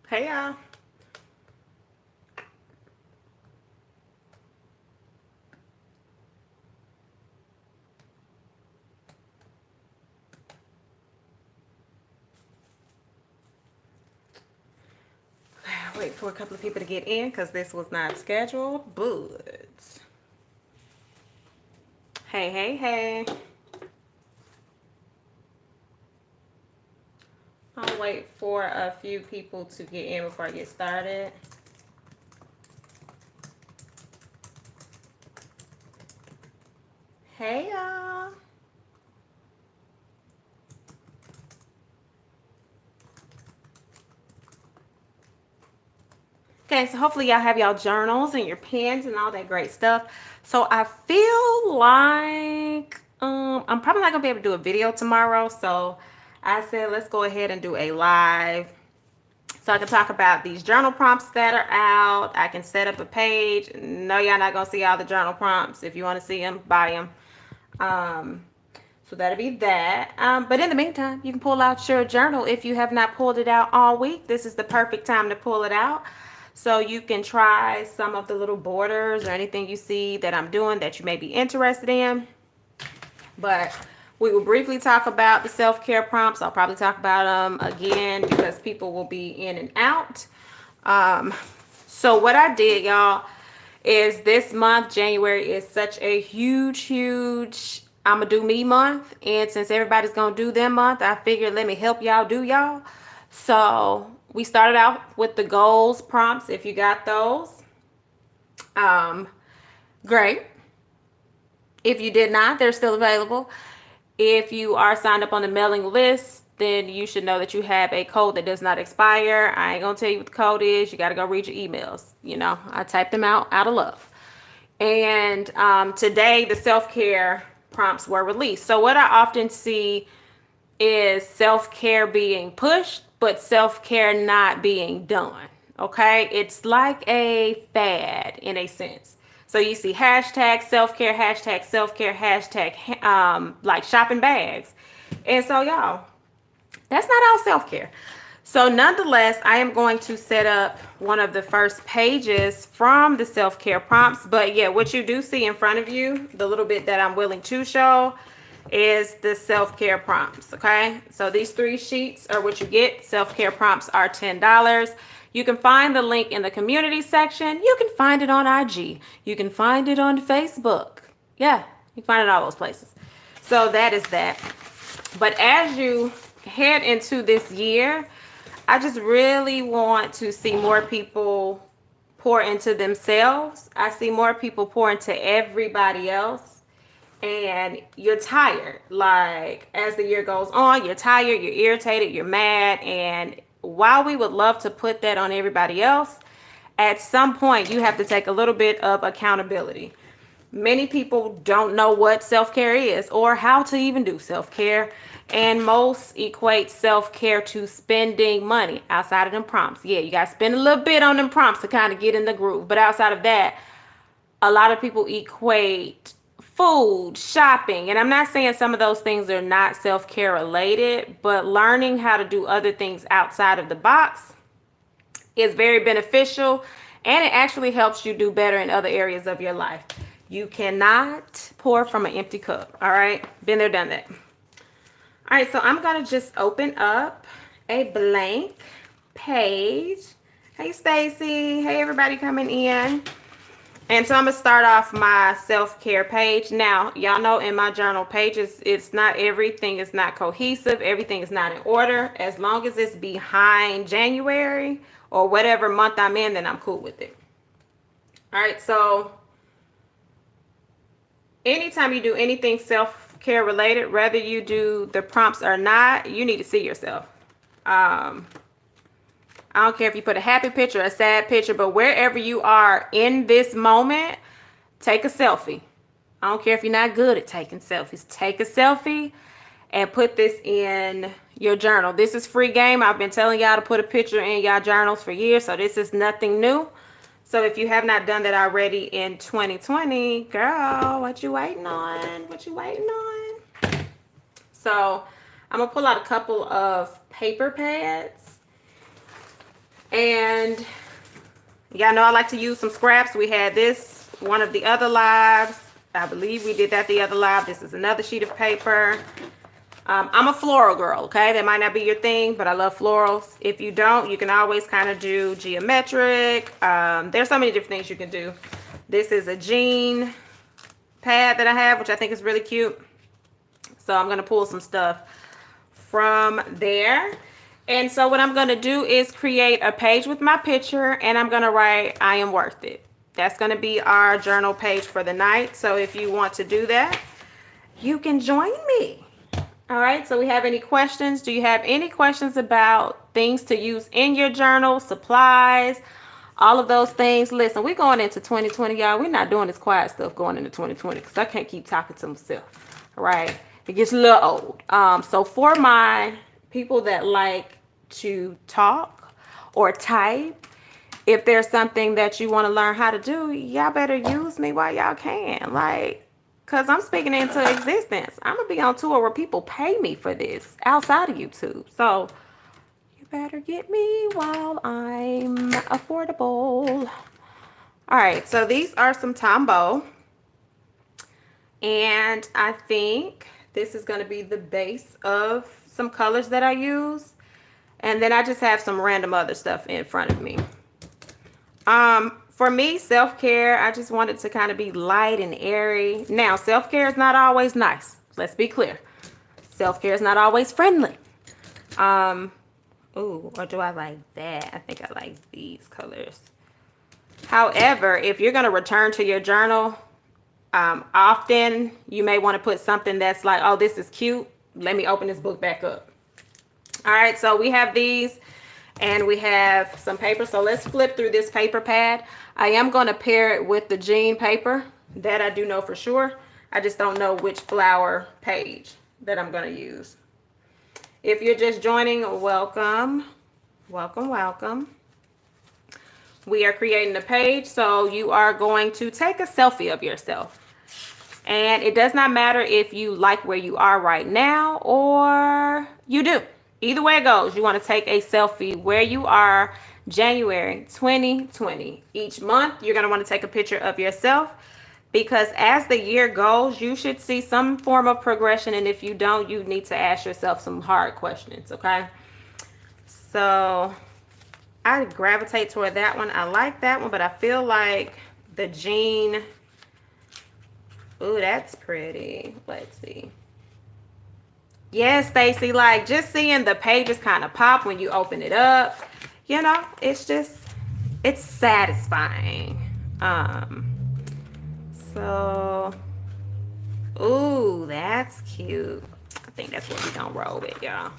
Hey y'all. Wait for a couple of people to get in because this was not scheduled. But hey, hey, hey. I'll wait for a few people to get in before I get started. Hey y'all. Okay, so hopefully y'all have y'all journals and your pens and all that great stuff. So I feel like I'm probably not gonna be able to do a video tomorrow. So I said let's go ahead and do a live so I can talk about these journal prompts that are out. I can set up a page. No, y'all not gonna see all the journal prompts. If you want to see them, buy them. So that'll be that. But in the meantime, you can pull out your journal if you have not pulled it out all week. This is the perfect time to pull it out. So you can try some of the little borders or anything you see that I'm doing that you may be interested in. But we will briefly talk about the self-care prompts. I'll probably talk about them again because people will be in and out. So what I did, y'all, is this month, January, is such a huge I'ma do me month. And since everybody's gonna do them month, I figured let me help y'all do y'all. So we started out with the goals prompts. If you got those, great. If you did not, they're still available. If you are signed up on the mailing list, then you should know that you have a code that does not expire. I ain't gonna tell you what the code is. You got to go read your emails. You know, I typed them out of love. And today, the self-care prompts were released. So what I often see is self-care being pushed, but self-care not being done. Okay, it's like a fad in a sense. So you see hashtag self-care, like shopping bags. And so y'all, that's not all self-care. So nonetheless, I am going to set up one of the first pages from the self-care prompts. But yeah, what you do see in front of you, the little bit that I'm willing to show, is the self-care prompts. Okay, so these 3 sheets are what you get. Self-care prompts are $10. You can find the link in the community section. You can find it on IG. You can find it on Facebook. Yeah, you can find it all those places. So that is that. But as you head into this year, I just really want to see more people pour into themselves. I see more people pour into everybody else. And you're tired. Like, as the year goes on, you're tired, you're irritated, you're mad. And while we would love to put that on everybody else, at some point you have to take a little bit of accountability. Many people don't know what self-care is or how to even do self-care. And most equate self-care to spending money outside of them prompts. Yeah, you got to spend a little bit on them prompts to kind of get in the groove. But outside of that, a lot of people equate food, shopping, and I'm not saying some of those things are not self-care related, but learning how to do other things outside of the box is very beneficial, and it actually helps you do better in other areas of your life. You cannot pour from an empty cup. All right, been there, done that. All right, so I'm gonna just open up a blank page. Hey Stacy, hey everybody coming in. And so I'm gonna start off my self-care page. Now, y'all know in my journal pages, it's not everything is not cohesive. Everything is not in order. As long as it's behind January or whatever month I'm in, then I'm cool with it. All right, so anytime you do anything self-care related, whether you do the prompts or not, you need to see yourself. I don't care if you put a happy picture, a sad picture, but wherever you are in this moment, take a selfie. I don't care if you're not good at taking selfies. Take a selfie and put this in your journal. This is free game. I've been telling y'all to put a picture in y'all journals for years, so this is nothing new. So if you have not done that already in 2020, girl, what you waiting on? What you waiting on? So I'm going to pull out a couple of paper pads. And y'all know I like to use some scraps. We had this one of the other lives. I believe we did that the other live. This is another sheet of paper. I'm a floral girl, okay? That might not be your thing, but I love florals. If you don't, you can always kind of do geometric. There's so many different things you can do. This is a jean pad that I have, which I think is really cute. So I'm going to pull some stuff from there. And so what I'm going to do is create a page with my picture, and I'm going to write, I am worth it. That's going to be our journal page for the night. So if you want to do that, you can join me. All right, so we have any questions? Do you have any questions about things to use in your journal, supplies, all of those things? Listen, we're going into 2020, y'all. We're not doing this quiet stuff going into 2020 because I can't keep talking to myself, all right? It gets a little old. So for my people that like to talk or type, if there's something that you want to learn how to do, y'all better use me while y'all can. Like, because I'm speaking into existence. I'm going to be on tour where people pay me for this outside of YouTube. So you better get me while I'm affordable. All right, so these are some Tombow. And I think this is going to be the base of some colors that I use. And then I just have some random other stuff in front of me. For me, self-care, I just want it to kind of be light and airy. Now, self-care is not always nice. Let's be clear. Self-care is not always friendly. Ooh, or do I like that? I think I like these colors. However, if you're going to return to your journal, often you may want to put something that's like, oh, this is cute. Let me open this book back up. All right, so we have these. And we have some paper. So let's flip through this paper pad. I am going to pair it with the jean paper. That I do know for sure. I just don't know which flower page that I'm going to use. If you're just joining, welcome. Welcome, welcome. We are creating a page. So you are going to take a selfie of yourself. And it does not matter if you like where you are right now or you do. Either way it goes, you want to take a selfie where you are January 2020. Each month, you're going to want to take a picture of yourself because as the year goes, you should see some form of progression. And if you don't, you need to ask yourself some hard questions, okay? So I gravitate toward that one. I like that one, but I feel like the jean... Ooh, that's pretty. Let's see. Yes, Stacy, like just seeing the pages kind of pop when you open it up, you know, it's just, it's satisfying. So, ooh, that's cute. I think that's what we're gonna roll with, y'all.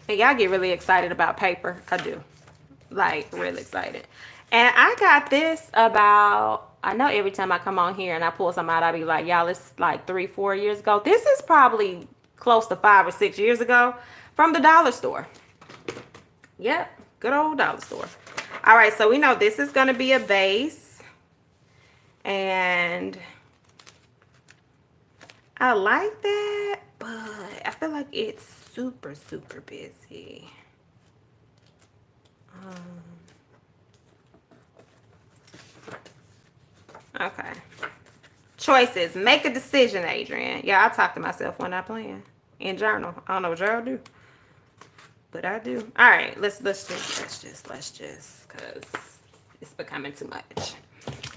And y'all get really excited about paper. I do. Like, really excited. And I got this about, I know every time I come on here and I pull something out, I be like, y'all, it's like 3-4 years ago. This is probably close to 5 or 6 years ago from the dollar store. Yep, good old dollar store. All right, so we know this is going to be a base. And I like that, but I feel like it's super, super busy. Okay. Choices. Make a decision, Adrian. Yeah, I talk to myself when I plan. In journal. I don't know what y'all do, but I do. All right, let's just, because it's becoming too much.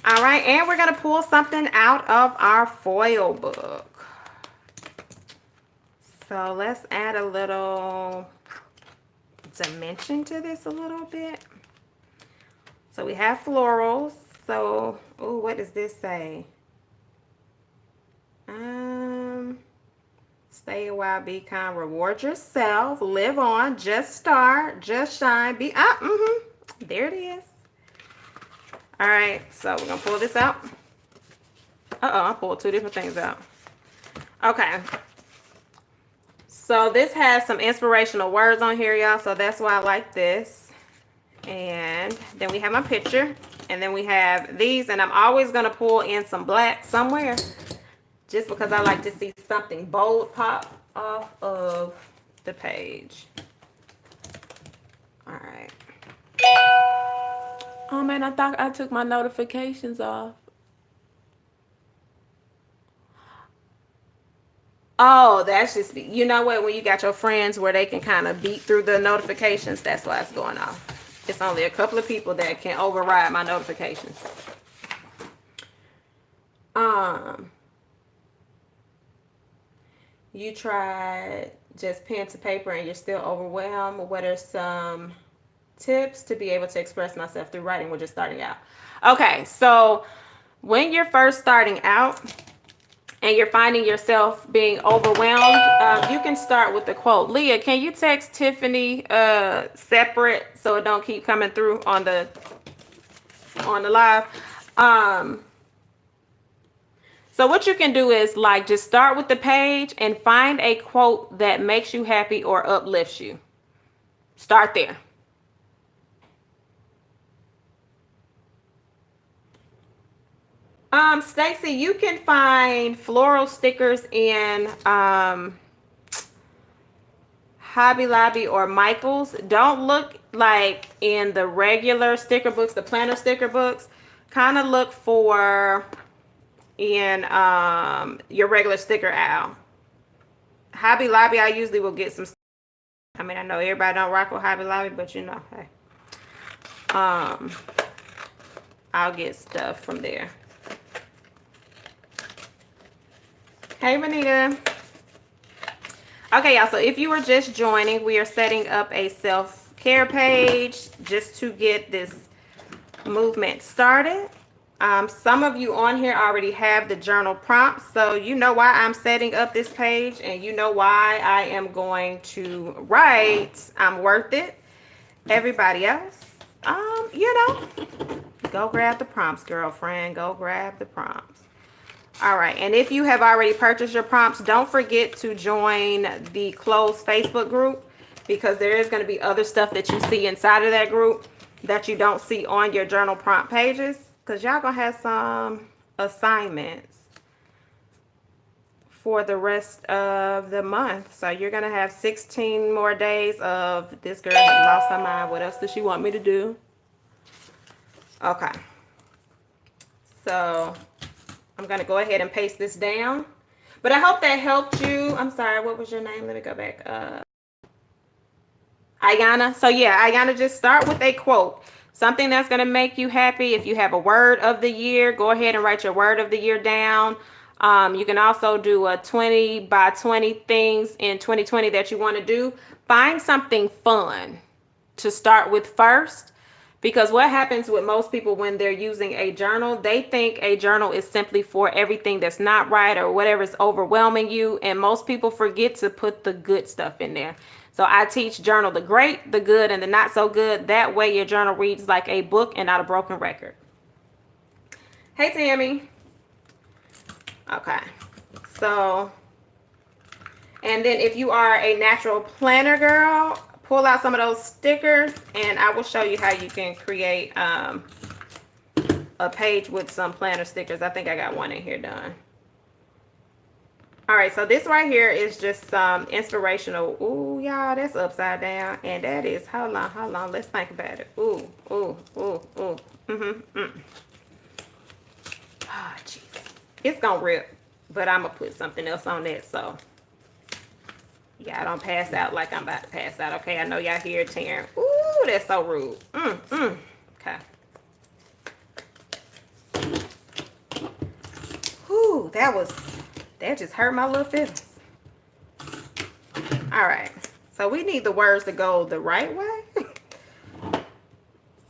All right, and we're gonna pull something out of our foil book. So let's add a little dimension to this a little bit. So we have florals. So, oh, what does this say? Stay a while, be kind, reward yourself, live on, just start, just shine, be up. There it is. All right, so we're gonna pull this out. I pulled 2 different things out. Okay. So this has some inspirational words on here, y'all. So that's why I like this. And then we have my picture. And then we have these. And I'm always gonna pull in some black somewhere, just because I like to see something bold pop off of the page. All right. Oh man, I thought I took my notifications off. Oh, that's just, you know what, when you got your friends where they can kind of beat through the notifications, that's why it's going off. It's only a couple of people that can override my notifications. You tried just pen to paper and you're still overwhelmed. What are some tips to be able to express myself through writing? We're just starting out. Okay, so when you're first starting out and you're finding yourself being overwhelmed, you can start with the quote. Leah, can you text Tiffany separate so it don't keep coming through on the live? So what you can do is like just start with the page and find a quote that makes you happy or uplifts you. Start there. Stacy, you can find floral stickers in Hobby Lobby or Michael's. Don't look like in the regular sticker books, the planner sticker books. Kind of look for in your regular sticker aisle. Hobby Lobby, I usually will get some. I mean, I know everybody don't rock with Hobby Lobby, but you know, hey, I'll get stuff from there. Hey, Renita. Okay, y'all, so if you were just joining, we are setting up a self-care page just to get this movement started. Some of you on here already have the journal prompts, so you know why I'm setting up this page and you know why I am going to write I'm worth it. Everybody else, you know, go grab the prompts, girlfriend. Go grab the prompts. All right, and if you have already purchased your prompts, don't forget to join the closed Facebook group because there is going to be other stuff that you see inside of that group that you don't see on your journal prompt pages because y'all going to have some assignments for the rest of the month. So you're going to have 16 more days of this girl has lost her mind. What else does she want me to do? Okay. So I'm going to go ahead and paste this down. But I hope that helped you. I'm sorry, what was your name? Let me go back. Ayana. So yeah, Ayana, just start with a quote. Something that's going to make you happy. If you have a word of the year, go ahead and write your word of the year down. You can also do a 20 by 20 things in 2020 that you want to do. Find something fun to start with first. Because what happens with most people when they're using a journal, they think a journal is simply for everything that's not right or whatever is overwhelming you. And most people forget to put the good stuff in there. So I teach journal the great, the good, and the not so good. That way your journal reads like a book and not a broken record. Hey, Tammy. Okay. So, and then if you are a natural planner girl, pull out some of those stickers and I will show you how you can create a page with some planner stickers. I think I got one in here done. All right, so this right here is just some inspirational. Ooh, y'all, that's upside down. And that is, how long? Let's think about it. Ooh. Oh, jeez. It's gonna rip, but I'm gonna put something else on that so y'all don't pass out like I'm about to pass out. Okay, I know y'all hear it tearing. Ooh, that's so rude. Okay. Ooh, that just hurt my little feelings. All right, so we need the words to go the right way.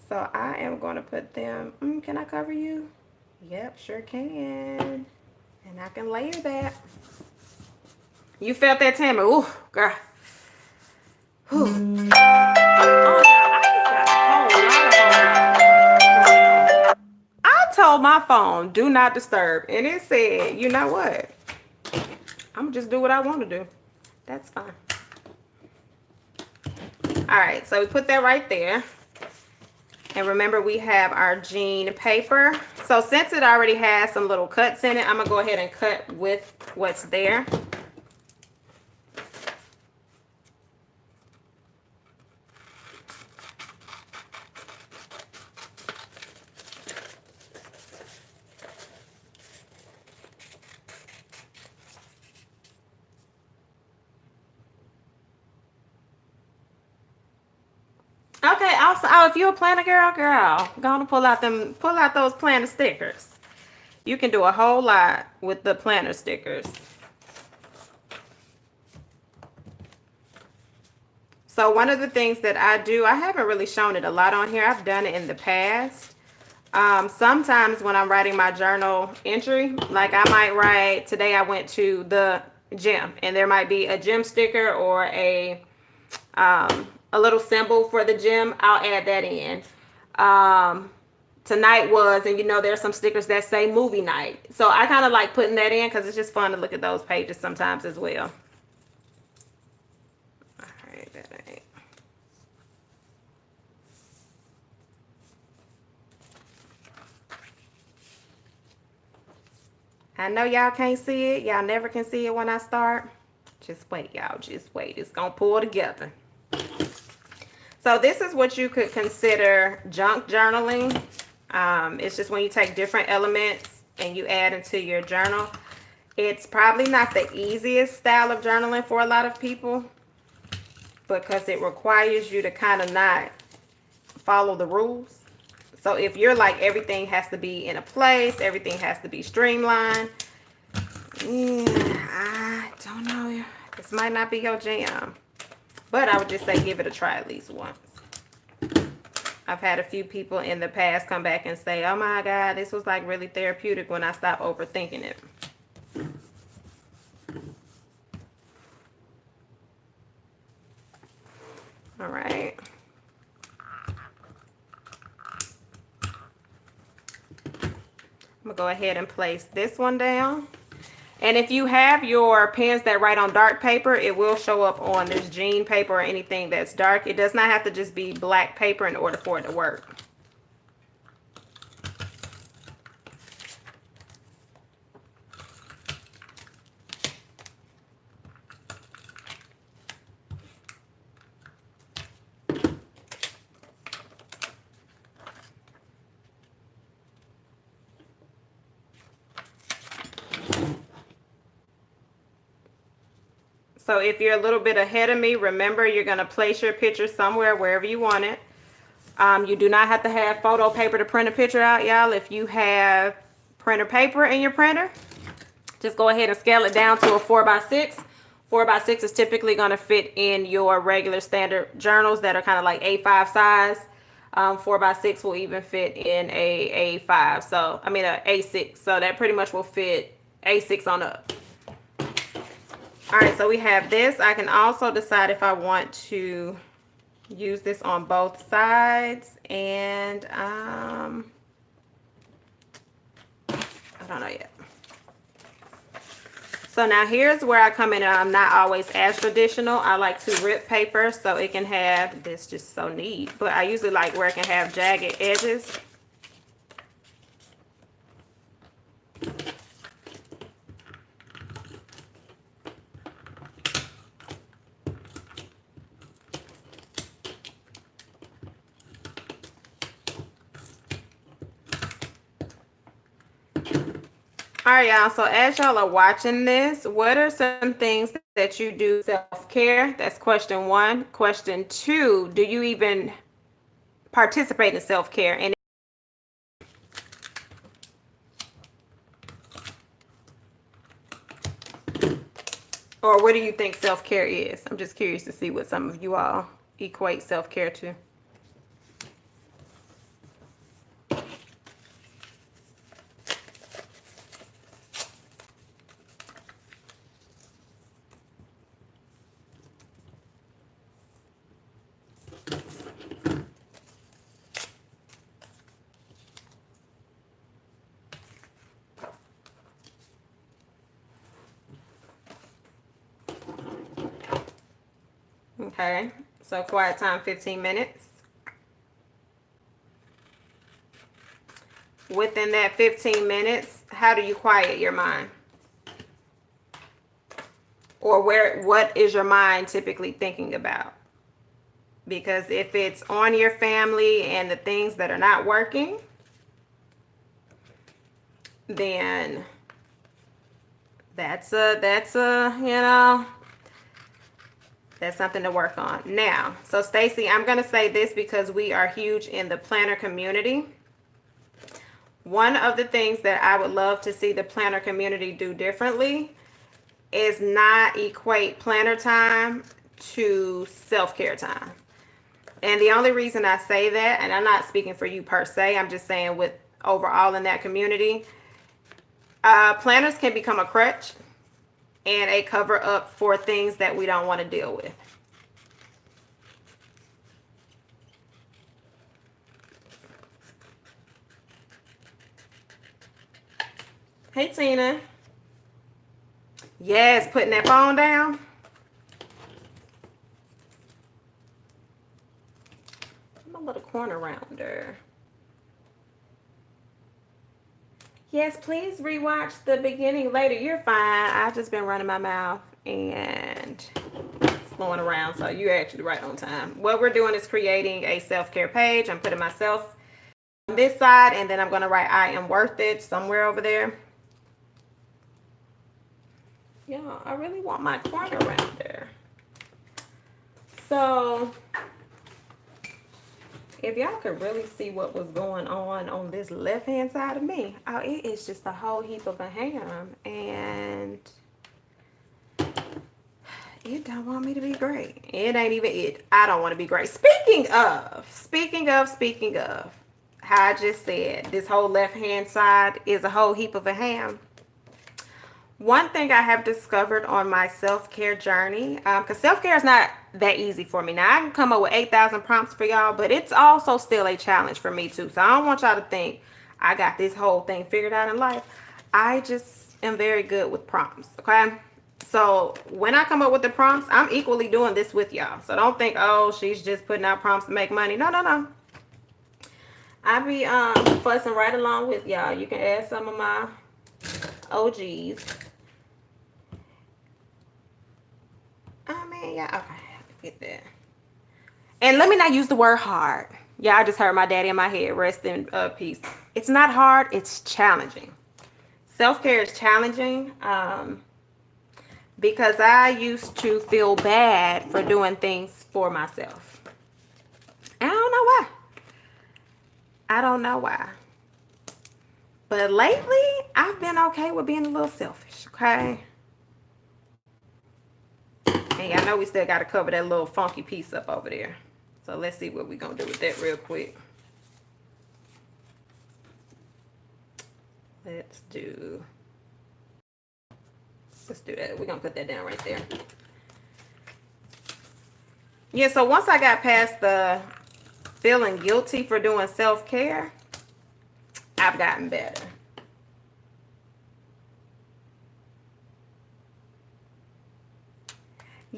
So I am going to put them. Can I cover you? Yep, sure can. And I can layer that. You felt that, Tammy? Ooh, girl. Ooh. Oh, no, I told my phone, do not disturb. And it said, you know what? I'm just do what I want to do. That's fine. All right, so we put that right there. And remember, we have our jean paper. So since it already has some little cuts in it, I'm going to go ahead and cut with what's there. Okay, also, oh, if you're a planner girl, gonna pull out those planner stickers. You can do a whole lot with the planner stickers. So one of the things that I do, I haven't really shown it a lot on here. I've done it in the past. Sometimes when I'm writing my journal entry, like I might write, today I went to the gym, and there might be a gym sticker or a little symbol for the gym. I'll add that in. Tonight was, and there's some stickers that say movie night. So I kind of like putting that in because it's just fun to look at those pages sometimes as well. All right, that ain't. I know y'all can't see it. Y'all never can see it when I start. Just wait, y'all. Just wait. It's going to pull together. So this is what you could consider junk journaling. It's just when you take different elements and you add into your journal. It's probably not the easiest style of journaling for a lot of people because it requires you to kind of not follow the rules. So if you're like everything has to be in a place, everything has to be streamlined, I don't know. This might not be your jam. But I would just say give it a try at least once. I've had a few people in the past come back and say, oh my God, this was like really therapeutic when I stopped overthinking it. All right. I'm going to go ahead and place this one down. And if you have your pens that write on dark paper, it will show up on this jean paper or anything that's dark. It does not have to just be black paper in order for it to work. So if you're a little bit ahead of me, remember you're going to place your picture somewhere, wherever you want it. You do not have to have photo paper to print a picture out, y'all. If you have printer paper in your printer, just go ahead and scale it down to a 4x6. 4x6 is typically going to fit in your regular standard journals that are kind of like A5 size. 4x6 will even fit in a A5. So, I mean, a A6. So that pretty much will fit A6 on up. All right, so we have this. I can also decide if I want to use this on both sides, and I don't know yet. So now here's where I come in, and I'm not always as traditional. I like to rip paper so it can have this, just so neat, but I usually like where it can have jagged edges. All right, y'all. So as y'all are watching this, what are some things that you do self-care? That's question one. Question two, do you even participate in self-care? And or what do you think self-care is? I'm just curious to see what some of you all equate self-care to. Okay, so quiet time 15 minutes. Within that 15 minutes, how do you quiet your mind? Or what is your mind typically thinking about? Because if it's on your family and the things that are not working, then that's a That's something to work on. Now, so Stacy, I'm going to say this because we are huge in the planner community. One of the things that I would love to see the planner community do differently is not equate planner time to self-care time. And the only reason I say that, and I'm not speaking for you per se, I'm just saying with overall in that community, planners can become a crutch and a cover up for things that we don't want to deal with. Hey, Tina. Yes, putting that phone down. My little corner rounder. Yes, please rewatch the beginning later. You're fine. I've just been running my mouth and slowing around, so you're actually right on time. What we're doing is creating a self-care page. I'm putting myself on this side, and then I'm going to write I am worth it somewhere over there. Yeah, I really want my corner rounder. So if y'all could really see what was going on this left hand side of me, oh, it is just a whole heap of a ham, and it don't want me to be great. It ain't even it. I don't want to be great. Speaking of, how I just said, this whole left hand side is a whole heap of a ham. One thing I have discovered on my self-care journey, because self-care is not that easy for me. Now, I can come up with 8,000 prompts for y'all, but it's also still a challenge for me too. So I don't want y'all to think I got this whole thing figured out in life. I just am very good with prompts, okay? So when I come up with the prompts, I'm equally doing this with y'all. So don't think, oh, she's just putting out prompts to make money. No, no, no. I be fussing right along with y'all. You can add some of my OGs. Yeah, okay, get that. And let me not use the word hard. Yeah, I just heard my daddy in my head. Rest in peace. It's not hard, it's challenging. Self-care is challenging because I used to feel bad for doing things for myself. I don't know why. I don't know why. But lately, I've been okay with being a little selfish, okay? And y'all know we still got to cover that little funky piece up over there. So let's see what we're going to do with that real quick. Let's do that. We're going to put that down right there. Yeah, so once I got past the feeling guilty for doing self-care, I've gotten better.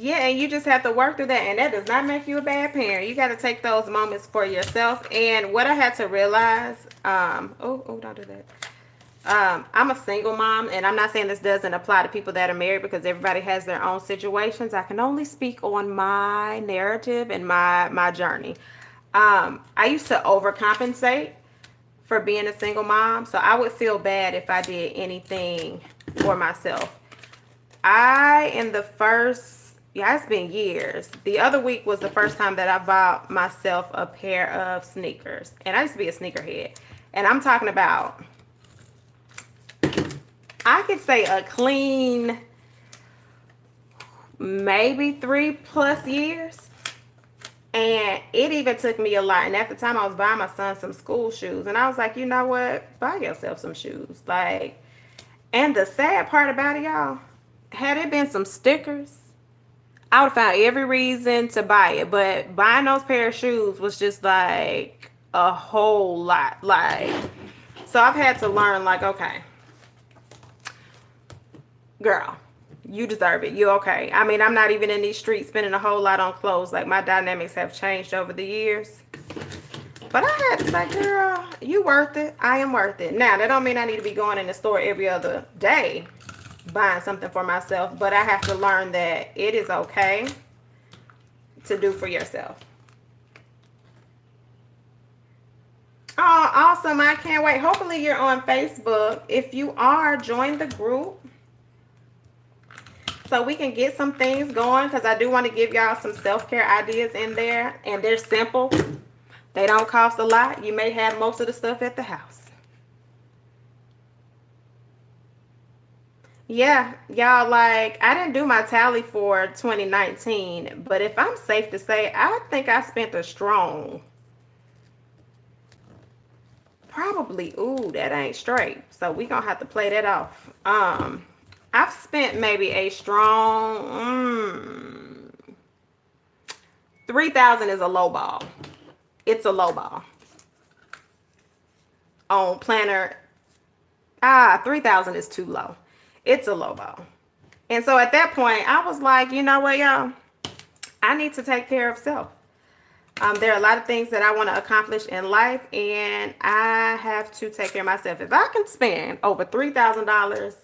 Yeah, and you just have to work through that, and that does not make you a bad parent. You got to take those moments for yourself. And what I had to realize, don't do that. I'm a single mom, and I'm not saying this doesn't apply to people that are married because everybody has their own situations. I can only speak on my narrative and my journey. I used to overcompensate for being a single mom, so I would feel bad if I did anything for myself. It's been years. The other week was the first time that I bought myself a pair of sneakers. And I used to be a sneakerhead. And I'm talking about, I could say a clean, maybe 3+ years. And it even took me a lot. And at the time I was buying my son some school shoes. And I was like, you know what? Buy yourself some shoes. And the sad part about it, y'all, had it been some stickers, I would have found every reason to buy it. But buying those pair of shoes was just like a whole lot. So I've had to learn, okay, girl, you deserve it. You okay. I mean, I'm not even in these streets spending a whole lot on clothes. My dynamics have changed over the years. But I had to say, girl, you worth it. I am worth it. Now, that don't mean I need to be going in the store every other day buying something for myself, but I have to learn that it is okay to do for yourself. Oh, awesome. I can't wait. Hopefully you're on Facebook. If you are, join the group. so we can get some things going, because I do want to give y'all some self-care ideas in there, and they're simple. They don't cost a lot. You may have most of the stuff at the house. Yeah, y'all, like, I didn't do my tally for 2019, but if I'm safe to say, I think I spent a strong, probably, ooh, that ain't straight. So we gonna have to play that off. I've spent maybe a strong 3,000 is a low ball. It's a low ball. On planner, 3,000 is too low. It's a low ball. And so at that point, I was like, you know what, y'all? I need to take care of self. There are a lot of things that I want to accomplish in life, and I have to take care of myself. If I can spend over $3,000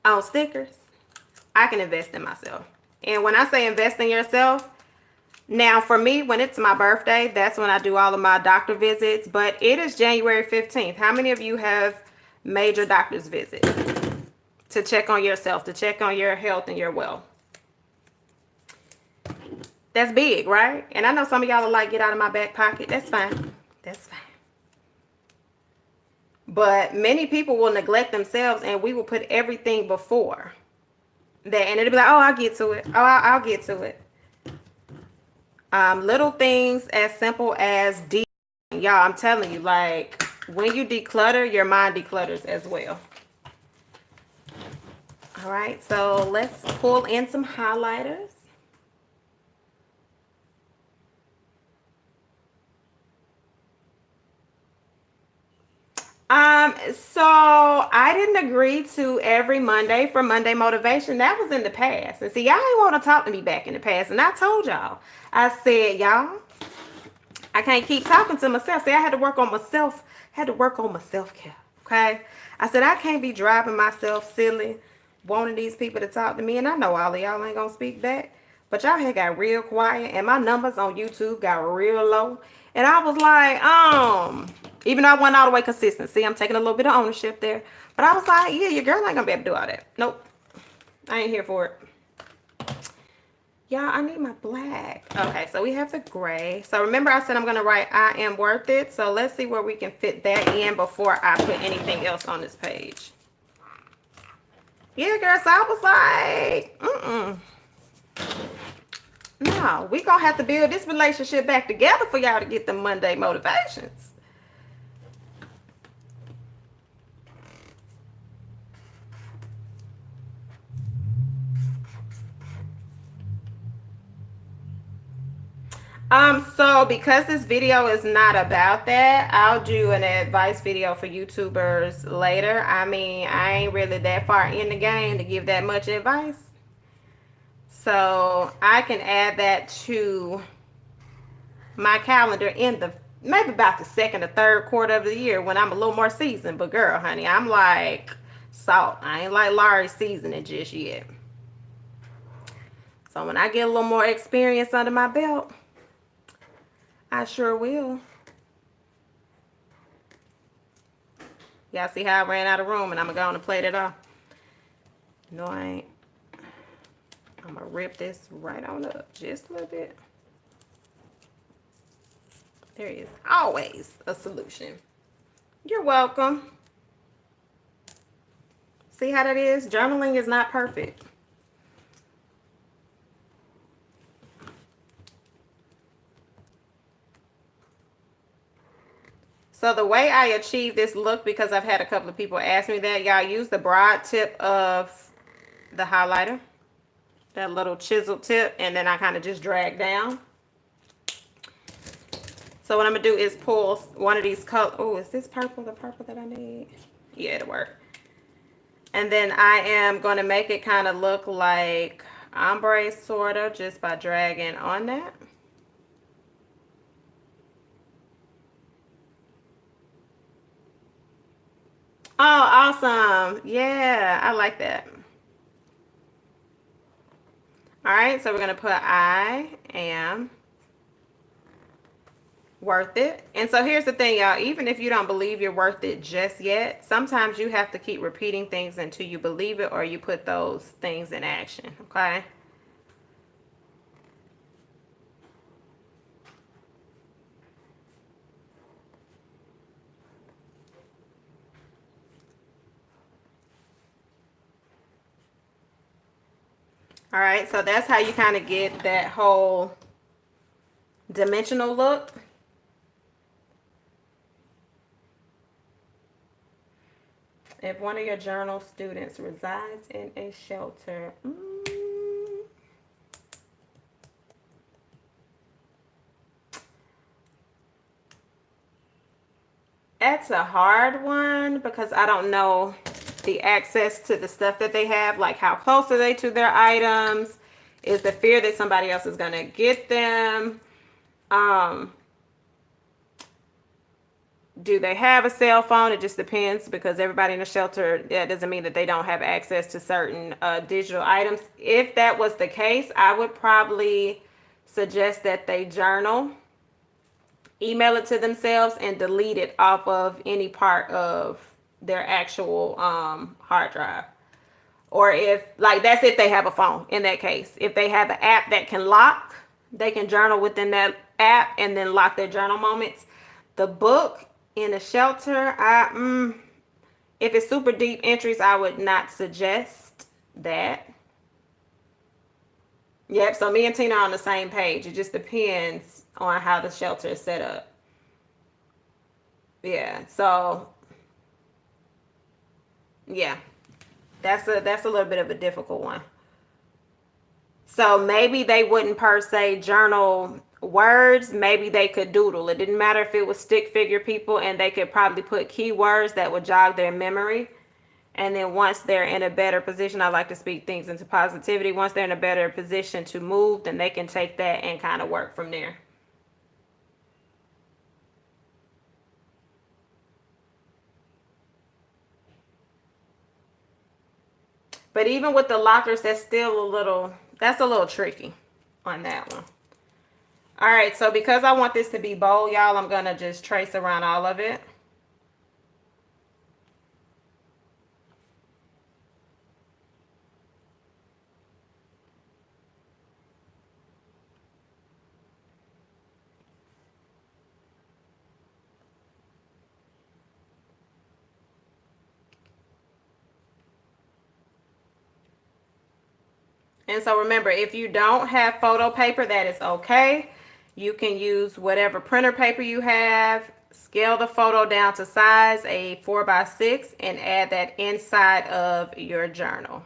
on stickers, I can invest in myself. And when I say invest in yourself, now for me, when it's my birthday, that's when I do all of my doctor visits, but it is January 15th. How many of you have major doctor's visits to check on yourself, to check on your health and your wealth? That's big, right? And I know some of y'all are like, get out of my back pocket. That's fine. That's fine. But many people will neglect themselves, and we will put everything before that. And it'll be like, oh, I'll get to it. Oh, I'll get to it. Little things as simple as y'all, I'm telling you, like, when you declutter, your mind declutters as well. All right, so let's pull in some highlighters. So I didn't agree to every Monday for Monday motivation. That was in the past. And see, y'all ain't want to talk to me back in the past. And I told y'all, I said, y'all, I can't keep talking to myself. See, I had to work on myself, my self-care. Okay. I said, I can't be driving myself silly, wanting these people to talk to me. And I know all of y'all ain't gonna speak back. But y'all had got real quiet, and my numbers on YouTube got real low. And I was like, even though I wasn't all the way consistent. See, I'm taking a little bit of ownership there. But I was like, yeah, your girl ain't gonna be able to do all that. Nope. I ain't here for it. Y'all, I need my black. Okay, so we have the gray. So remember I said I'm gonna write I am worth it. So let's see where we can fit that in before I put anything else on this page. Yeah, girl, so I was like, no, we gonna have to build this relationship back together for y'all to get the Monday motivations. So because this video is not about that, I'll do an advice video for YouTubers later. I mean, I ain't really that far in the game to give that much advice. So I can add that to my calendar in the maybe about the second or third quarter of the year when I'm a little more seasoned. But girl, honey, I'm like salt. I ain't like Larry's seasoning just yet. So when I get a little more experience under my belt, I sure will. Y'all see how I ran out of room, and I'm going to plate it off. No, I ain't. I'm going to rip this right on up just a little bit. There is always a solution. You're welcome. See how that is? Journaling is not perfect. So the way I achieve this look, because I've had a couple of people ask me that, y'all use the broad tip of the highlighter, that little chisel tip, and then I kind of just drag down. So what I'm gonna do is pull one of these colors. Oh, is this purple the purple that I need? Yeah, it'll work. And then I am gonna make it kind of look like ombre sort of, just by dragging on that. Oh, awesome. Yeah, I like that. All right, so we're going to put I am worth it. And so here's the thing, y'all. Even if you don't believe you're worth it just yet, sometimes you have to keep repeating things until you believe it or you put those things in action. Okay. All right. So that's how you kind of get that whole dimensional look. If one of your journal students resides in a shelter, that's a hard one because I don't know the access to the stuff that they have. Like, how close are they to their items? Is the fear that somebody else is going to get them? Do they have a cell phone? It just depends, because everybody in the shelter, that doesn't mean that they don't have access to certain digital items. If that was the case, I would probably suggest that they journal, email it to themselves, and delete it off of any part of their actual hard drive. Or if, like, that's if they have a phone. In that case, if they have an app that can lock, they can journal within that app and then lock their journal moments. The book in a shelter, if it's super deep entries, I would not suggest that. Yep, so me and Tina are on the same page. It just depends on how the shelter is set up. Yeah, so yeah, that's a little bit of a difficult one. So maybe they wouldn't per se journal words. Maybe they could doodle. It didn't matter if it was stick figure people, and they could probably put keywords that would jog their memory. And then once they're in a better position, I like to speak things into positivity. Once they're in a better position to move, then they can take that and kind of work from there. But even with the lockers, that's a little tricky on that one. All right, so because I want this to be bold, y'all, I'm going to just trace around all of it. And so remember, if you don't have photo paper, that is okay. You can use whatever printer paper you have, scale the photo down to size, a 4x6, and add that inside of your journal.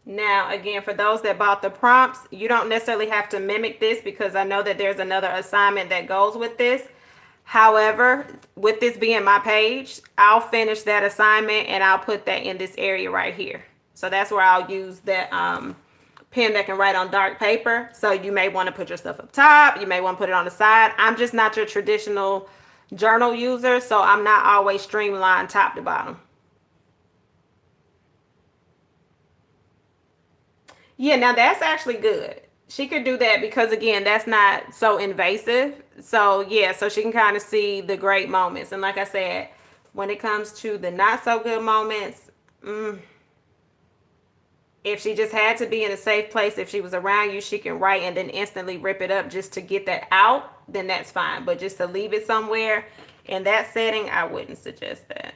Now, again, for those that bought the prompts, you don't necessarily have to mimic this, because I know that there's another assignment that goes with this. However, with this being my page, I'll finish that assignment and I'll put that in this area right here. So that's where I'll use that pen that can write on dark paper. So you may want to put your stuff up top. You may want to put it on the side. I'm just not your traditional journal user, so I'm not always streamlined top to bottom. Yeah, now that's actually good. She could do that because, again, that's not so invasive. So yeah, so she can kind of see the great moments. And like I said, when it comes to the not so good moments, if she just had to be in a safe place, if she was around you, she can write and then instantly rip it up just to get that out, then that's fine. But just to leave it somewhere in that setting, I wouldn't suggest that.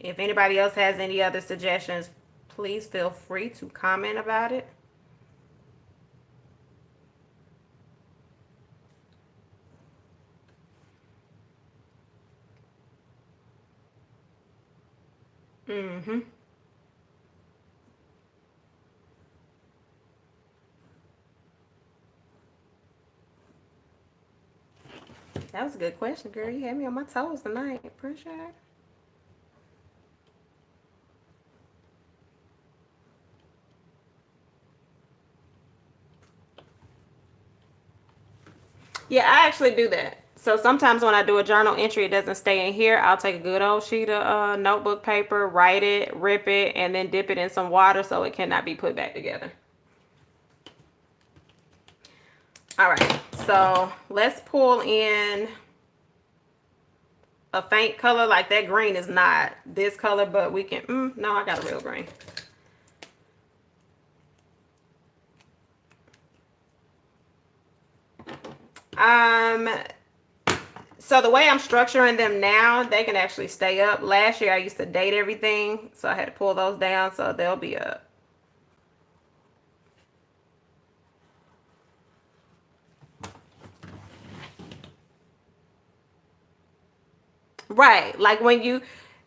If anybody else has any other suggestions, please feel free to comment about it. Mm-hmm. That was a good question, girl. You had me on my toes tonight. Appreciate it. Yeah, I actually do that. So sometimes when I do a journal entry, it doesn't stay in here. I'll take a good old sheet of notebook paper, write it, rip it, and then dip it in some water so it cannot be put back together. All right, so let's pull in a faint color. Like that green is not this color, but we can, no, I got a real green. So the way I'm structuring them now, they can actually stay up. Last year I used to date everything, so I had to pull those down, so they'll be up. Right, like when you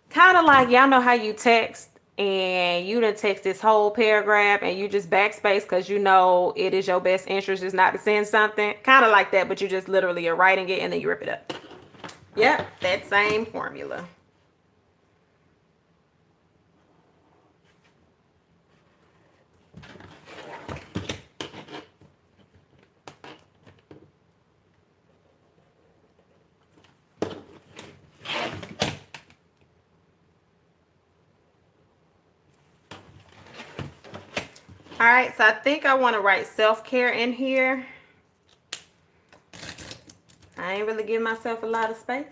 kind of like, y'all know how you text and you done text this whole paragraph and you just backspace because you know it is your best interest is not to send something. Kind of like that, but you just literally are writing it and then you rip it up. Yep, that same formula. All right, so I think I want to write self-care in here. I ain't really giving myself a lot of space.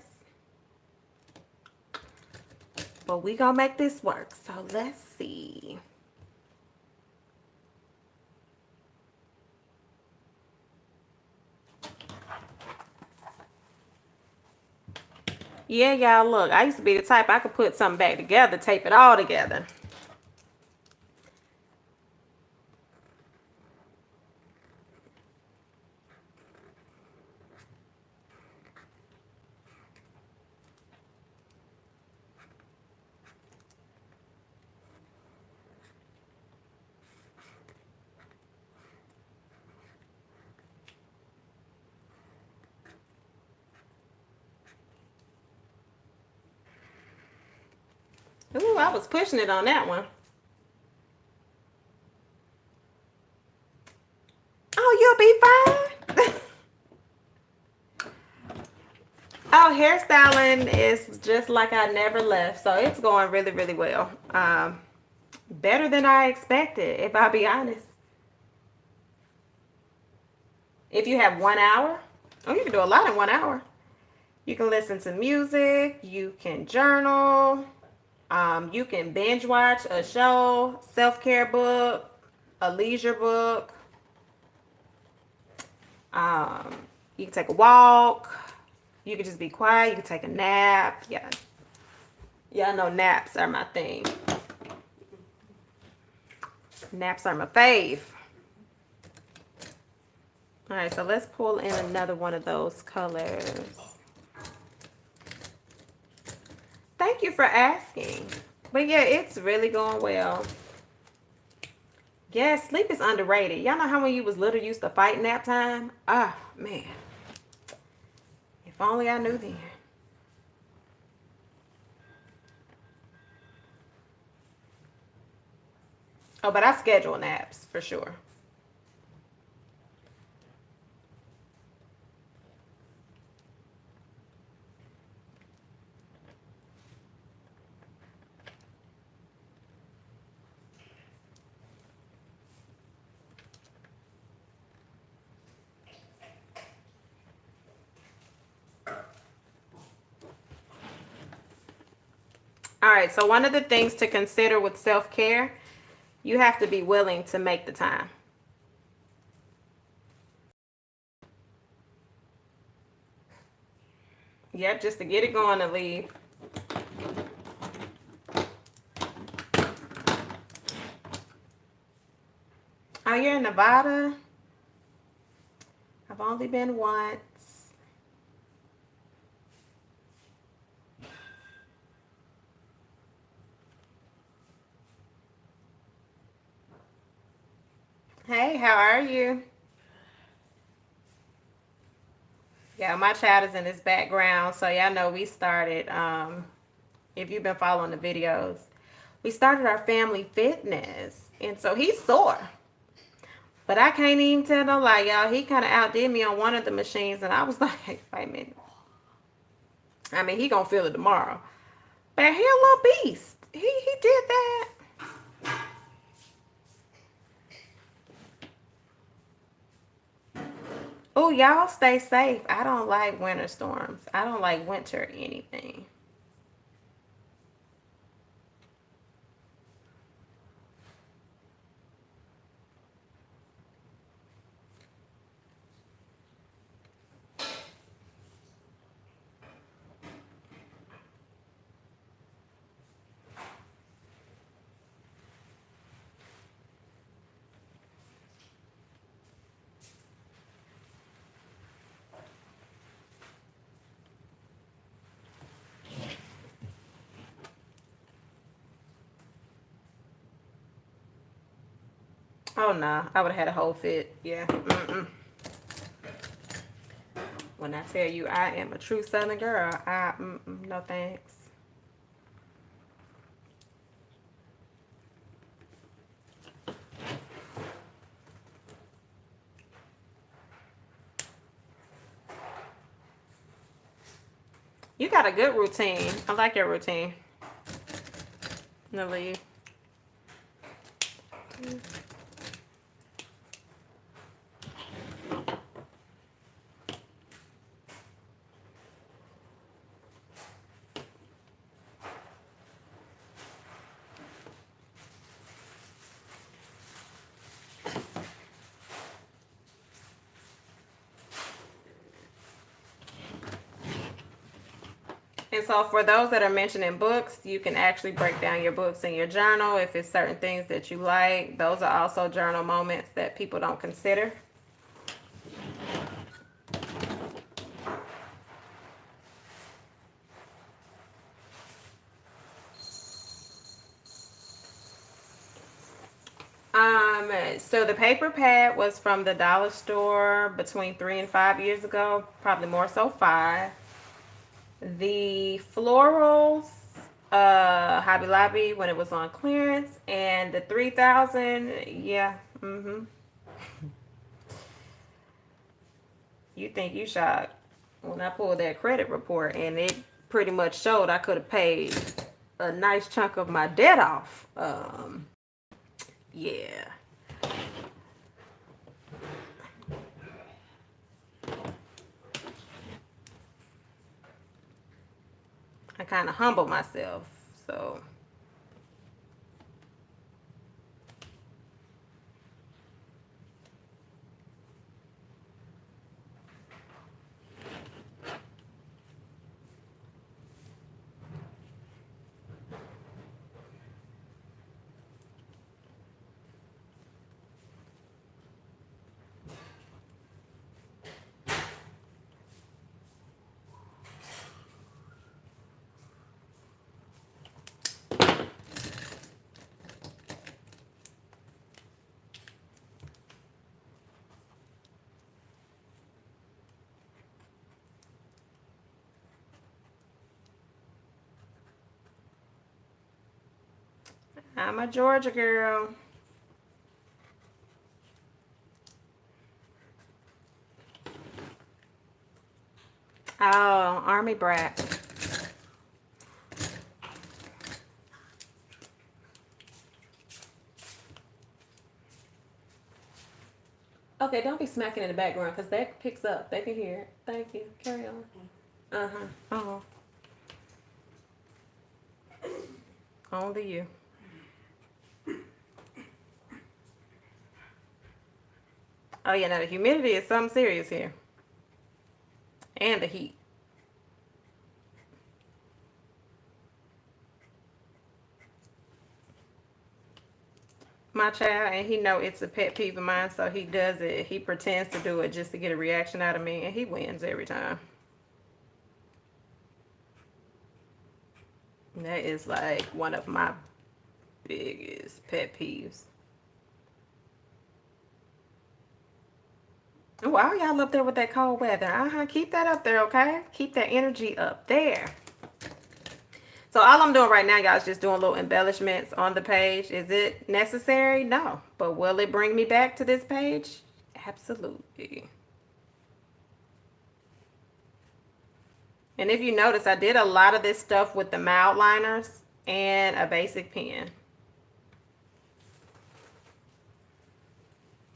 But we gonna make this work. So let's see. Yeah, y'all, look, I used to be the type I could put something back together, tape it all together. Ooh, I was pushing it on that one. Oh, you'll be fine. Oh, hairstyling is just like I never left. So it's going really, really well. Better than I expected, if I'll be honest. If you have 1 hour, oh, you can do a lot in 1 hour. You can listen to music. You can journal. You can binge watch a show, self-care book, a leisure book. You can take a walk. You can just be quiet. You can take a nap. Yeah. Yeah, I know naps are my thing. Naps are my fave. All right, so let's pull in another one of those colors. Thank you for asking. But yeah, it's really going well. Yeah, sleep is underrated. Y'all know how when you was little you used to fight nap time? Ah, man. If only I knew then. Oh, but I schedule naps for sure. All right, so one of the things to consider with self-care, you have to be willing to make the time. Yep, just to get it going and leave. Oh, you're in Nevada? I've only been once. Hey, how are you? Yeah, my child is in this background, so y'all know we started, if you've been following the videos, we started our family fitness, and so he's sore. But I can't even tell no lie, y'all. He kind of outdid me on one of the machines, and I was like, hey, wait a minute. I mean, he gonna feel it tomorrow. But he a little beast. He did that. Oh, y'all stay safe. I don't like winter storms. I don't like winter anything. Oh, no. I would have had a whole fit. Yeah. Mm-mm. When I tell you I am a true Southern girl, no thanks. You got a good routine. I like your routine. No leave. And so for those that are mentioning books, you can actually break down your books in your journal. If it's certain things that you like, those are also journal moments that people don't consider. So the paper pad was from the dollar store between 3 and 5 years ago, probably more so 5. The florals, Hobby Lobby when it was on clearance, and the 3,000, yeah, You think you shocked when I pulled that credit report and it pretty much showed I could have paid a nice chunk of my debt off. Yeah. I kind of humbled myself, so. I'm a Georgia girl. Oh, Army brat. Okay, don't be smacking in the background because that picks up. They can hear it. Thank you. Carry on. Uh-huh. Uh-huh. Only you. Oh, yeah, now the humidity is something serious here. And the heat. My child, and he know it's a pet peeve of mine, so he does it. He pretends to do it just to get a reaction out of me, and he wins every time. And that is like one of my biggest pet peeves. Why are y'all up there with that cold weather? Keep that up there, okay? Keep that energy up there. So all I'm doing right now, y'all, is just doing little embellishments on the page. Is it necessary? No. But will it bring me back to this page? Absolutely. And if you notice, I did a lot of this stuff with the mild liners and a basic pen.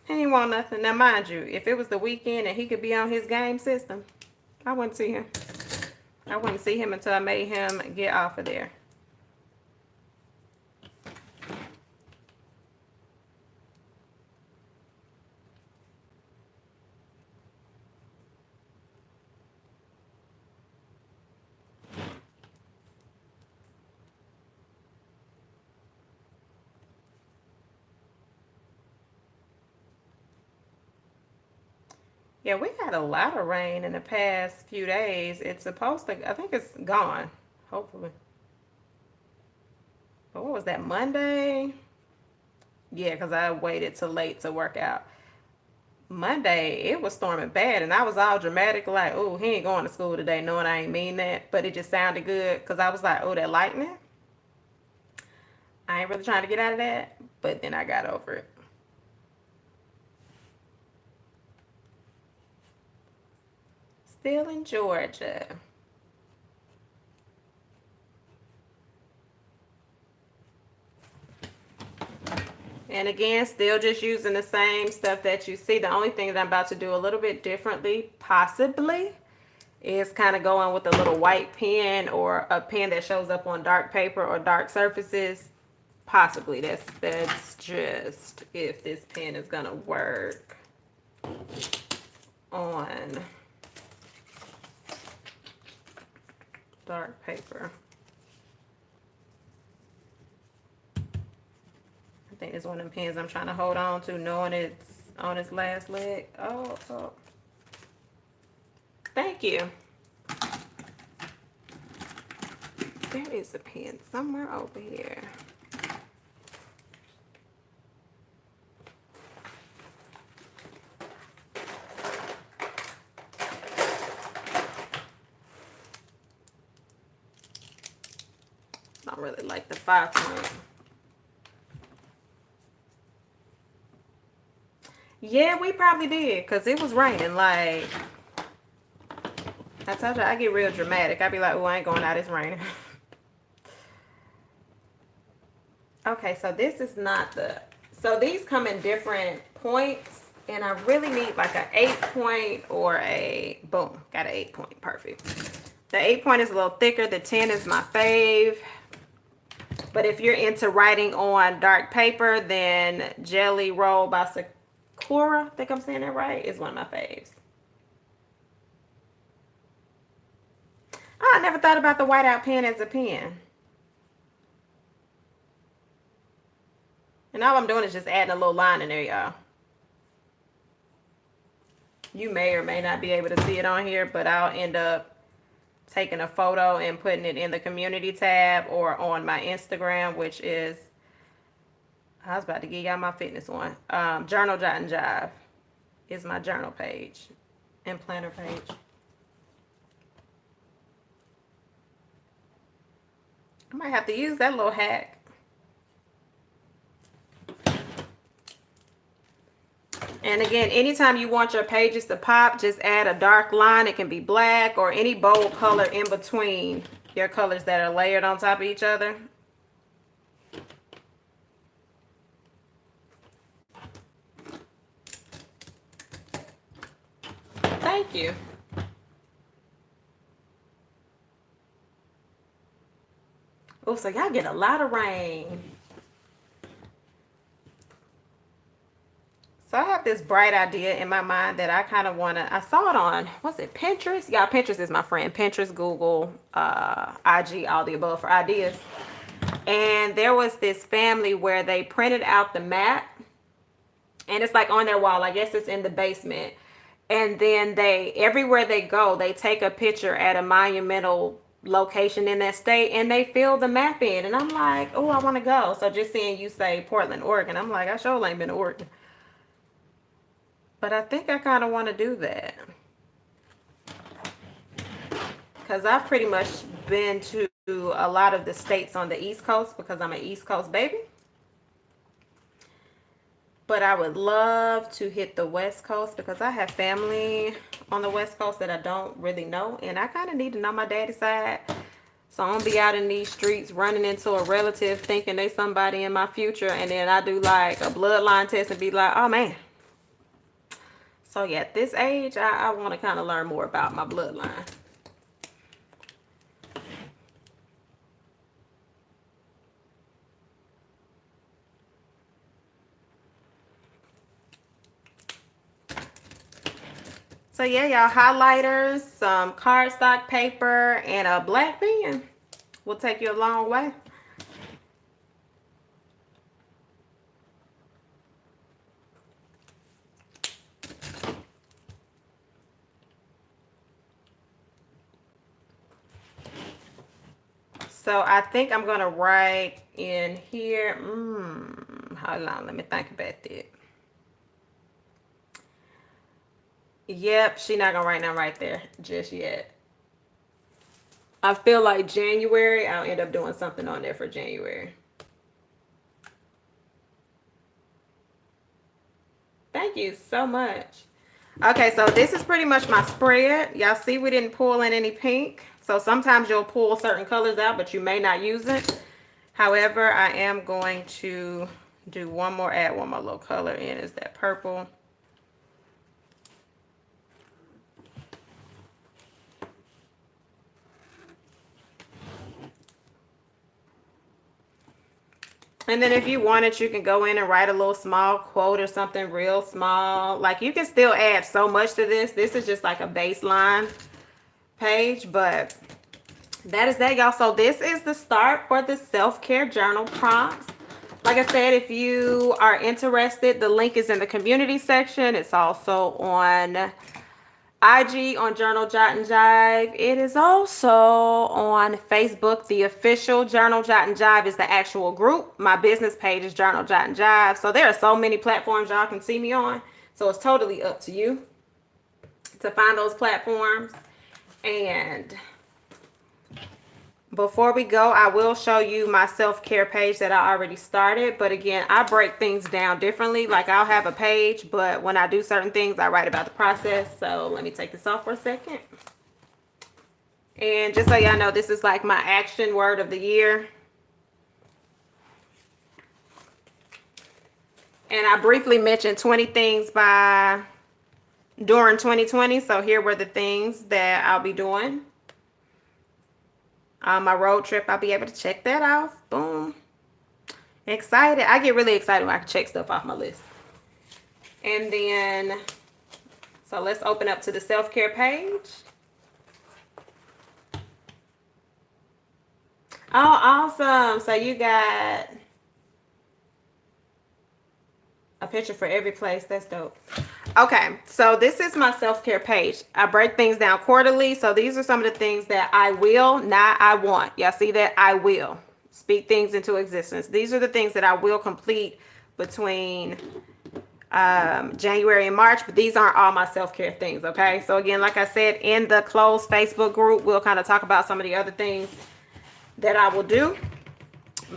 He ain't want nothing. Now, mind you, if it was the weekend and he could be on his game system, I wouldn't see him. I wouldn't see him until I made him get off of there. Yeah, we had a lot of rain in the past few days. It's supposed to, I think it's gone, hopefully. But what was that, Monday? Yeah, because I waited till late to work out. Monday, it was storming bad, and I was all dramatic, like, oh, he ain't going to school today, knowing I ain't mean that. But it just sounded good, because I was like, oh, that lightning? I ain't really trying to get out of that, but then I got over it. Still in Georgia. And again, still just using the same stuff that you see. The only thing that I'm about to do a little bit differently, possibly, is kind of going with a little white pen or a pen that shows up on dark paper or dark surfaces. Possibly. That's just if this pen is gonna work on dark paper. I think it's one of the pens I'm trying to hold on to, knowing it's on its last leg. Oh. Thank you. There is a pen somewhere over here. I don't really like the 5-point. Yeah, we probably did, because it was raining. Like, I told you, I get real dramatic. I be like, oh, I ain't going out, it's raining. Okay, so this is not the... So these come in different points, and I really need like an 8-point or a... Boom, got an 8-point, perfect. The 8-point is a little thicker. The 10 is my fave. But if you're into writing on dark paper, then Jelly Roll by Sakura, I think I'm saying that right, is one of my faves. Oh, I never thought about the whiteout pen as a pen. And all I'm doing is just adding a little line in there, y'all. You may or may not be able to see it on here, but I'll end up taking a photo and putting it in the community tab or on my Instagram, which is, I was about to give y'all my fitness one. Journal Jot and Jive is my journal page and planner page. I might have to use that little hack. And again, anytime you want your pages to pop, just add a dark line. It can be black or any bold color in between your colors that are layered on top of each other. Thank you. Oh, so y'all get a lot of rain. So I have this bright idea in my mind that I kind of want to, I saw it on, what's it, Pinterest? Y'all, Pinterest is my friend. Pinterest, Google, IG, all the above for ideas. And there was this family where they printed out the map. And it's like on their wall. I guess it's in the basement. And then they, everywhere they go, they take a picture at a monumental location in that state. And they fill the map in. And I'm like, oh, I want to go. So just seeing you say Portland, Oregon, I'm like, I sure ain't been to Oregon. But I think I kind of want to do that. Because I've pretty much been to a lot of the states on the East Coast because I'm an East Coast baby. but I would love to hit the West Coast because I have family on the West Coast that I don't really know, and I kind of need to know my daddy's side. So I'm gonna be out in these streets running into a relative thinking they somebody in my future, and then I do like a bloodline test and be like, oh man. So yeah, at this age, I want to kind of learn more about my bloodline. So yeah, y'all, highlighters, some cardstock paper, and a black pen will take you a long way. So I think I'm gonna write in here. Hold on, let me think about that. Yep, she not gonna write nothing right there just yet. I feel like January, I'll end up doing something on there for January. Thank you so much. Okay, so this is pretty much my spread. Y'all see we didn't pull in any pink. So sometimes you'll pull certain colors out, but you may not use it. However, I am going to do one more, add one more little color in, is that purple. And then if you wanted, you can go in and write a little small quote or something real small. Like, you can still add so much to this. This is just like a baseline page, but that is that, y'all. So this is the start for the self-care journal prompts. Like I said, if you are interested, the link is in the community section. It's also on IG on Journal Jot and Jive. It is also on Facebook. The official Journal Jot and Jive is the actual group. My business page is Journal Jot and Jive. So there are so many platforms y'all can see me on. So it's totally up to you to find those platforms. And before we go, I will show you my self-care page that I already started. But again, I break things down differently. Like, I'll have a page, but when I do certain things, I write about the process. So let me take this off for a second. And just so y'all know, this is like my action word of the year. And I briefly mentioned 20 things during 2020. So here were the things that I'll be doing. My road trip, I'll be able to check that off. Boom. Excited. I get really excited when I can check stuff off my list. And then, so let's open up to the self-care page. Oh, awesome. So you got a picture for every place. That's dope. Okay, so this is my self-care page. I break things down quarterly. So these are some of the things that I will, not I want. Y'all see that? I will speak things into existence. These are the things that I will complete between January and March, but these aren't all my self-care things, okay? So again, like I said, in the closed Facebook group, we'll kind of talk about some of the other things that I will do.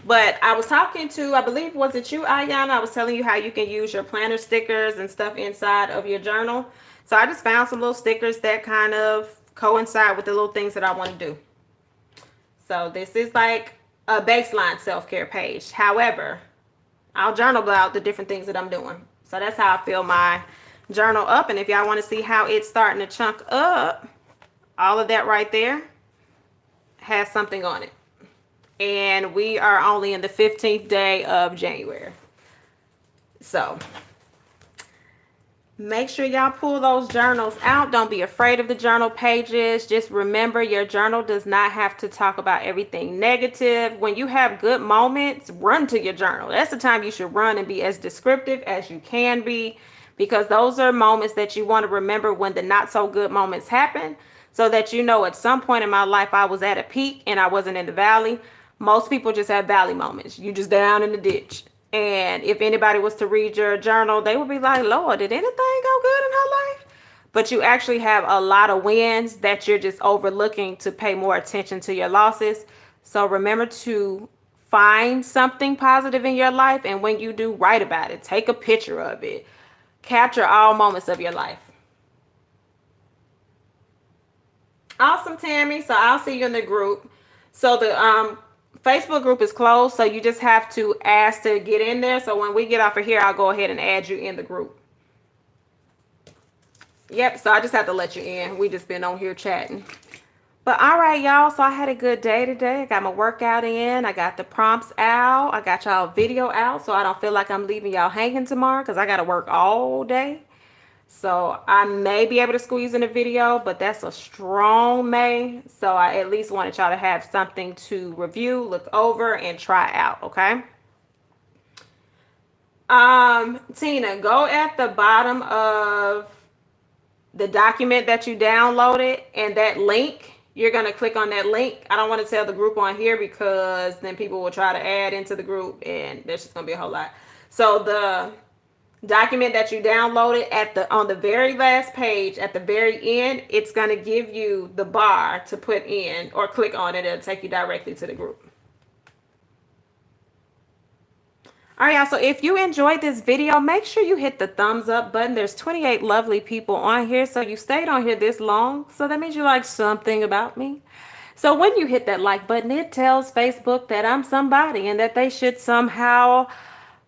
But I was talking to, I believe, was it you, Ayana? I was telling you how you can use your planner stickers and stuff inside of your journal. So I just found some little stickers that kind of coincide with the little things that I want to do. So this is like a baseline self-care page. However, I'll journal about the different things that I'm doing. So that's how I fill my journal up. And if y'all want to see how it's starting to chunk up, all of that right there has something on it. And we are only in the 15th day of January. So make sure y'all pull those journals out. Don't be afraid of the journal pages. Just remember, your journal does not have to talk about everything negative. When you have good moments, run to your journal. That's the time you should run and be as descriptive as you can be, because those are moments that you want to remember when the not so good moments happen, so that you know at some point in my life I was at a peak and I wasn't in the valley. Most people just have valley moments. You just down in the ditch. And if anybody was to read your journal, they would be like, Lord, did anything go good in her life? But you actually have a lot of wins that you're just overlooking to pay more attention to your losses. So remember to find something positive in your life, and when you do, write about it. Take a picture of it. Capture all moments of your life. Awesome, Tammy. So I'll see you in the group. So the Facebook group is closed, so you just have to ask to get in there. So when we get off of here, I'll go ahead and add you in the group. Yep, so I just have to let you in. We just been on here chatting. But all right, y'all. So I had a good day today. I got my workout in. I got the prompts out. I got y'all video out, so I don't feel like I'm leaving y'all hanging tomorrow because I got to work all day. So I may be able to squeeze in a video, but that's a strong may. So I at least wanted y'all to have something to review, look over, and try out, okay? Tina, go at the bottom of the document that you downloaded and that link. You're going to click on that link. I don't want to tell the group on here because then people will try to add into the group and there's just going to be a whole lot. So the document that you downloaded on the very last page at the very end, it's going to give you the bar to put in or click on it. It'll take you directly to the group. All right, y'all, so if you enjoyed this video, make sure you hit the thumbs up button. There's 28 lovely people on here, so you stayed on here this long, so that means you like something about me. So when you hit that like button, it tells Facebook that I'm somebody and that they should somehow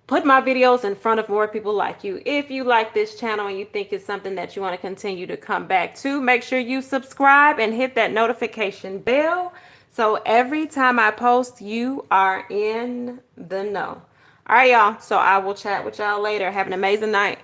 put my videos in front of more people like you. If you like this channel and you think it's something that you want to continue to come back to, make sure you subscribe and hit that notification bell. So every time I post, you are in the know. All right, y'all. So I will chat with y'all later. Have an amazing night.